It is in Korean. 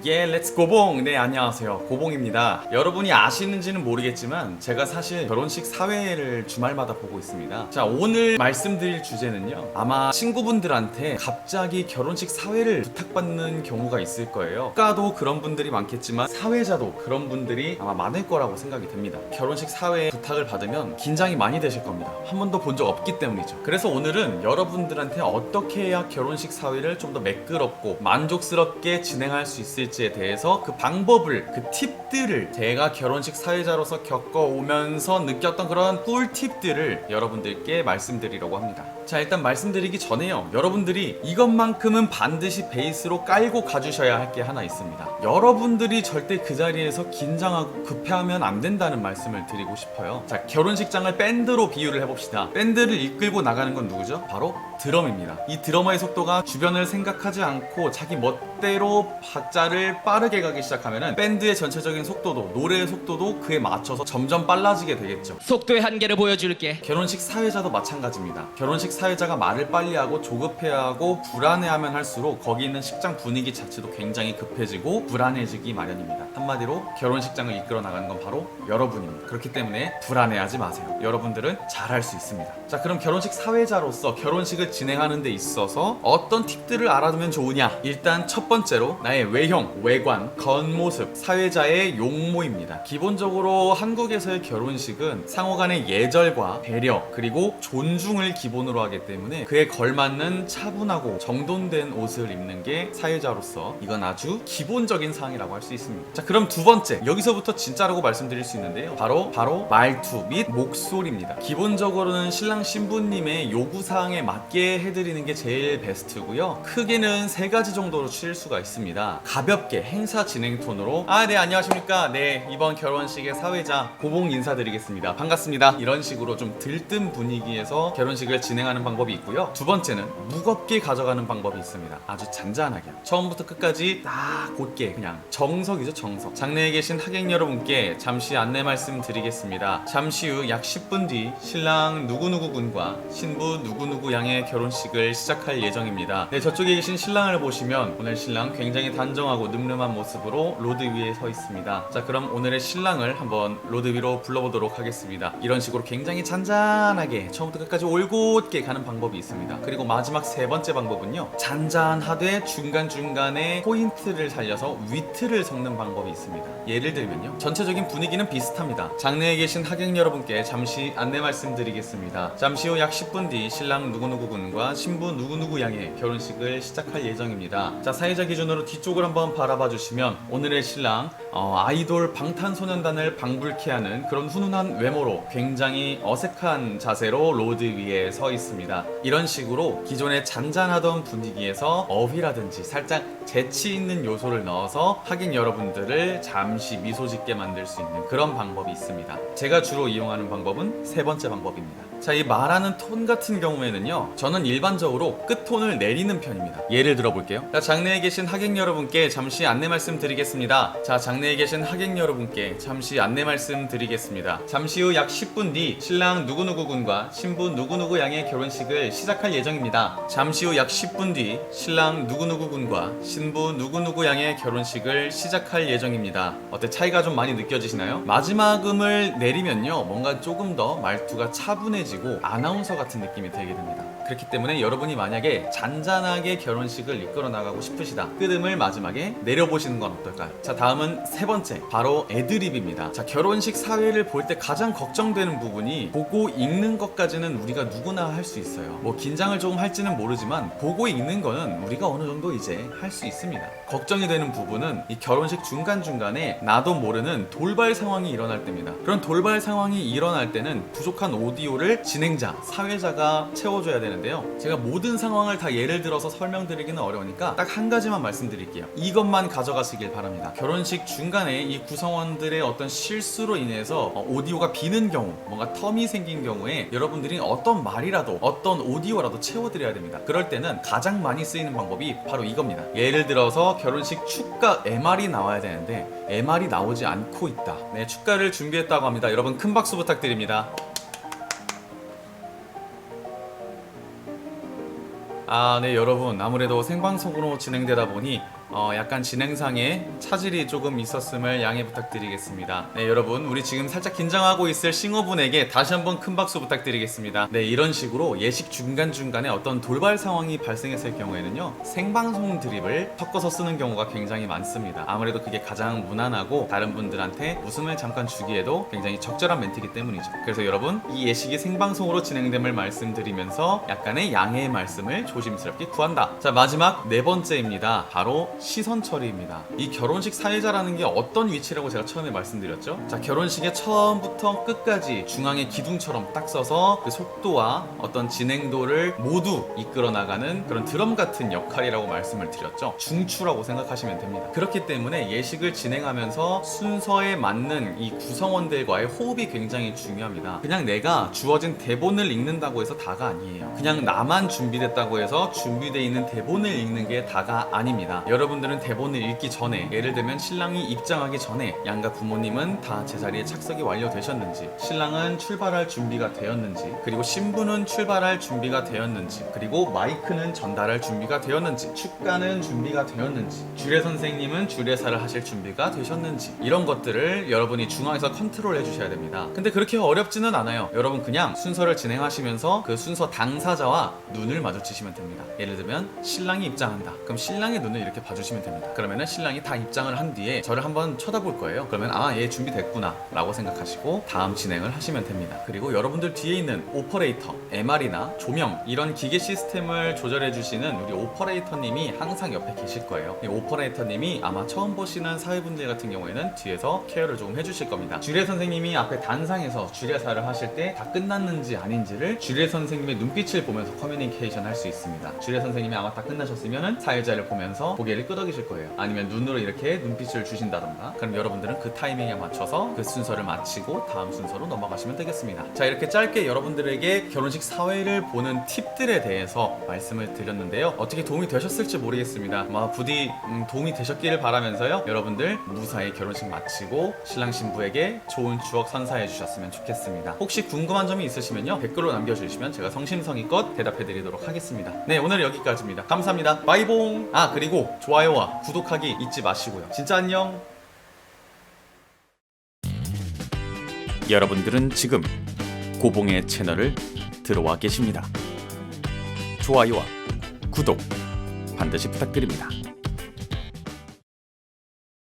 예, 렛츠 고봉! 네, 안녕하세요. 고봉입니다. 여러분이 아시는지는 모르겠지만 제가 사실 결혼식 사회를 주말마다 보고 있습니다. 자, 오늘 말씀드릴 주제는요. 아마 친구분들한테 갑자기 결혼식 사회를 부탁받는 경우가 있을 거예요. 국가도 그런 분들이 많겠지만 사회자도 그런 분들이 아마 많을 거라고 생각이 됩니다. 결혼식 사회 부탁을 받으면 긴장이 많이 되실 겁니다. 한 번도 본 적 없기 때문이죠. 그래서 오늘은 여러분들한테 어떻게 해야 결혼식 사회를 좀 더 매끄럽고 만족스럽게 진행할 수 있을지에 대해서 그 방법을, 그 팁들을 제가 결혼식 사회자로서 겪어오면서 느꼈던 그런 꿀팁들을 여러분들께 말씀드리려고 합니다. 자, 일단 말씀드리기 전에요. 여러분들이 이것만큼은 반드시 베이스로 깔고 가주셔야 할 게 하나 있습니다. 여러분들이 절대 그 자리에서 긴장하고 급해하면 안 된다는 말씀을 드리고 싶어요. 자, 결혼식장을 밴드로 비유를 해봅시다. 밴드를 이끌고 나가는 건 누구죠? 바로 드럼입니다. 이 드러머의 속도가 주변을 생각하지 않고 자기 멋대로 박자를 빠르게 가기 시작하면은 밴드의 전체적인 속도도, 노래의 속도도 그에 맞춰서 점점 빨라지게 되겠죠. 속도의 한계를 보여줄게. 결혼식 사회자도 마찬가지입니다. 결혼식 사회자가 말을 빨리 하고 조급해하고 불안해하면 할수록 거기 있는 식장 분위기 자체도 굉장히 급해지고 불안해지기 마련입니다. 한마디로 결혼식장을 이끌어 나가는 건 바로 여러분입니다. 그렇기 때문에 불안해하지 마세요. 여러분들은 잘할 수 있습니다. 자, 그럼 결혼식 사회자로서 결혼식을 진행하는 데 있어서 어떤 팁들을 알아두면 좋으냐? 일단 첫 번째로 나의 외형, 외관, 겉모습, 사회자의 용모입니다. 기본적으로 한국에서의 결혼식은 상호간의 예절과 배려 그리고 존중을 기본으로 하기 때문에 그에 걸맞는 차분하고 정돈된 옷을 입는 게 사회자로서 이건 아주 기본적인 사항이라고 할 수 있습니다. 자, 그럼 두 번째, 여기서부터 진짜라고 말씀드릴 수 있는데요. 바로 말투 및 목소리입니다. 기본적으로는 신랑 신부님의 요구사항에 맞게 해드리는 게 제일 베스트고요. 크게는 세 가지 정도로 추릴 수가 있습니다. 가볍게 행사 진행 톤으로 네, 안녕하십니까. 네, 이번 결혼식의 사회자 고봉 인사드리겠습니다. 반갑습니다. 이런 식으로 좀 들뜬 분위기에서 결혼식을 진행하는 방법이 있고요. 두 번째는 무겁게 가져가는 방법이 있습니다. 아주 잔잔하게 처음부터 끝까지 딱 곧게 그냥 정석이죠, 정석. 장내에 계신 하객 여러분께 잠시 안내 말씀 드리겠습니다. 잠시 후 약 10분 뒤 신랑 누구누구 군과 신부 누구누구 양의 결혼식을 시작할 예정입니다. 네, 저쪽에 계신 신랑을 보시면 오늘 신랑 굉장히 단정하고 늠름한 모습으로 로드 위에 서 있습니다. 자, 그럼 오늘의 신랑을 한번 로드 위로 불러보도록 하겠습니다. 이런 식으로 굉장히 잔잔하게 처음부터 끝까지 올곧게 가는 방법이 있습니다. 그리고 마지막 세 번째 방법은요, 잔잔하되 중간중간에 포인트를 살려서 위트를 섞는 방법이 있습니다. 예를 들면요, 전체적인 분위기는 비슷합니다. 장내에 계신 하객 여러분께 잠시 안내 말씀드리겠습니다. 잠시 후 약 10분 뒤 신랑 누구누구 군과 신부 누구누구 양의 결혼식을 시작할 예정입니다. 자, 사회자 기준으로 뒤쪽을 한번 바라봐 주시면 오늘의 신랑 아이돌 방탄소년단을 방불케 하는 그런 훈훈한 외모로 굉장히 어색한 자세로 로드 위에 서 있습니다. 이런 식으로 기존에 잔잔하던 분위기에서 어휘라든지 살짝 재치 있는 요소를 넣어서 하객 여러분들을 잠시 미소 짓게 만들 수 있는 그런 방법이 있습니다. 제가 주로 이용하는 방법은 세 번째 방법입니다. 자, 이 말하는 톤 같은 경우에는요, 저는 일반적으로 끝톤을 내리는 편입니다. 예를 들어 볼게요. 자, 장내에 계신 하객 여러분께 잠시 안내 말씀 드리겠습니다. 자, 장내에 계신 하객 여러분께 잠시 안내 말씀 드리겠습니다. 잠시 후 약 10분 뒤 신랑 누구누구 군과 신부 누구누구 양의 결혼식을 시작할 예정입니다. 잠시 후 약 10분 뒤 신랑 누구누구 군과 신부 누구누구 양의 결혼식을 시작할 예정입니다. 어때, 차이가 좀 많이 느껴지시나요? 마지막 음을 내리면요, 뭔가 조금 더 말투가 차분해지고 아나운서 같은 느낌이 들게 됩니다. 그렇기 때문에 여러분이 만약에 잔잔하게 결혼식을 이끌어 나가고 싶으시다, 끝음을 마지막에 내려보시는 건 어떨까요? 자, 다음은 세 번째, 바로 애드립입니다. 자, 결혼식 사회를 볼 때 가장 걱정되는 부분이 보고 읽는 것까지는 우리가 누구나 할 수 있어요. 뭐 긴장을 조금 할지는 모르지만 보고 읽는 거는 우리가 어느 정도 이제 할 수 있습니다. 걱정이 되는 부분은 이 결혼식 중간중간에 나도 모르는 돌발 상황이 일어날 때입니다. 그런 돌발 상황이 일어날 때는 부족한 오디오를 진행자, 사회자가 채워줘야 되는데요. 제가 모든 상황을 다 예를 들어서 설명드리기는 어려우니까 딱 한 가지만 말씀드릴게요. 이것만 가져가시길 바랍니다. 결혼식 중간에 이 구성원들의 어떤 실수로 인해서 오디오가 비는 경우, 뭔가 텀이 생긴 경우에 여러분들이 어떤 말이라도, 어떤 오디오라도 채워드려야 됩니다. 그럴 때는 가장 많이 쓰이는 방법이 바로 이겁니다. 예를 들어서 결혼식 축가 MR이 나와야 되는데 MR이 나오지 않고 있다. 네, 축가를 준비했다고 합니다. 여러분 큰 박수 부탁드립니다. 네, 여러분, 아무래도 생방송으로 진행되다 보니 약간 진행상에 차질이 조금 있었음을 양해 부탁드리겠습니다. 네, 여러분 우리 지금 살짝 긴장하고 있을 싱어분에게 다시 한번 큰 박수 부탁드리겠습니다. 네, 이런 식으로 예식 중간중간에 어떤 돌발 상황이 발생했을 경우에는요, 생방송 드립을 섞어서 쓰는 경우가 굉장히 많습니다. 아무래도 그게 가장 무난하고 다른 분들한테 웃음을 잠깐 주기에도 굉장히 적절한 멘트이기 때문이죠. 그래서 여러분, 이 예식이 생방송으로 진행됨을 말씀드리면서 약간의 양해의 말씀을 조심스럽게 구한다. 자, 마지막 네 번째입니다. 바로 시선 처리입니다. 이 결혼식 사회자라는 게 어떤 위치라고 제가 처음에 말씀드렸죠? 자, 결혼식의 처음부터 끝까지 중앙에 기둥처럼 딱 서서 그 속도와 어떤 진행도를 모두 이끌어 나가는 그런 드럼 같은 역할이라고 말씀을 드렸죠. 중추라고 생각하시면 됩니다. 그렇기 때문에 예식을 진행하면서 순서에 맞는 이 구성원들과의 호흡이 굉장히 중요합니다. 그냥 내가 주어진 대본을 읽는다고 해서 다가 아니에요. 그냥 나만 준비됐다고 해서 준비되어 있는 대본을 읽는 게 다가 아닙니다. 여러분들은 대본을 읽기 전에, 예를 들면 신랑이 입장하기 전에 양가 부모님은 다 제자리에 착석이 완료되셨는지, 신랑은 출발할 준비가 되었는지, 그리고 신부는 출발할 준비가 되었는지, 그리고 마이크는 전달할 준비가 되었는지, 축가는 준비가 되었는지, 주례 선생님은 주례사를 하실 준비가 되셨는지, 이런 것들을 여러분이 중앙에서 컨트롤 해주셔야 됩니다. 근데 그렇게 어렵지는 않아요. 여러분 그냥 순서를 진행하시면서 그 순서 당사자와 눈을 마주치시면 됩니다. 예를 들면 신랑이 입장한다. 그럼 신랑의 눈을 이렇게 봐주시면 됩니다. 그러면은 신랑이 다 입장을 한 뒤에 저를 한번 쳐다볼 거예요. 그러면 얘 준비됐구나 라고 생각하시고 다음 진행을 하시면 됩니다. 그리고 여러분들 뒤에 있는 오퍼레이터, MR이나 조명, 이런 기계 시스템을 조절해 주시는 우리 오퍼레이터님이 항상 옆에 계실 거예요. 이 오퍼레이터님이 아마 처음 보시는 사회분들 같은 경우에는 뒤에서 케어를 조금 해주실 겁니다. 주례 선생님이 앞에 단상에서 주례사를 하실 때 다 끝났는지 아닌지를 주례 선생님의 눈빛을 보면서 커뮤니케이션 할 수 있습니다. 주례 선생님이 아마 다 끝나셨으면 사회자를 보면서 고개를 끄덕이실 거예요. 아니면 눈으로 이렇게 눈빛을 주신다던가. 그럼 여러분들은 그 타이밍에 맞춰서 그 순서를 마치고 다음 순서로 넘어가시면 되겠습니다. 자, 이렇게 짧게 여러분들에게 결혼식 사회를 보는 팁들에 대해서 말씀을 드렸는데요. 어떻게 도움이 되셨을지 모르겠습니다. 부디 도움이 되셨기를 바라면서요, 여러분들 무사히 결혼식 마치고 신랑 신부에게 좋은 추억 선사해 주셨으면 좋겠습니다. 혹시 궁금한 점이 있으시면요, 댓글로 남겨주시면 제가 성심성의껏 대답해 드리도록 하겠습니다. 네, 오늘 여기까지입니다. 감사합니다. 바이봉. 그리고 좋아요와 구독하기 잊지 마시고요. 진짜 안녕. 여러분들은 지금 고봉의 채널을 들어와 계십니다. 좋아요와 구독 반드시 부탁드립니다.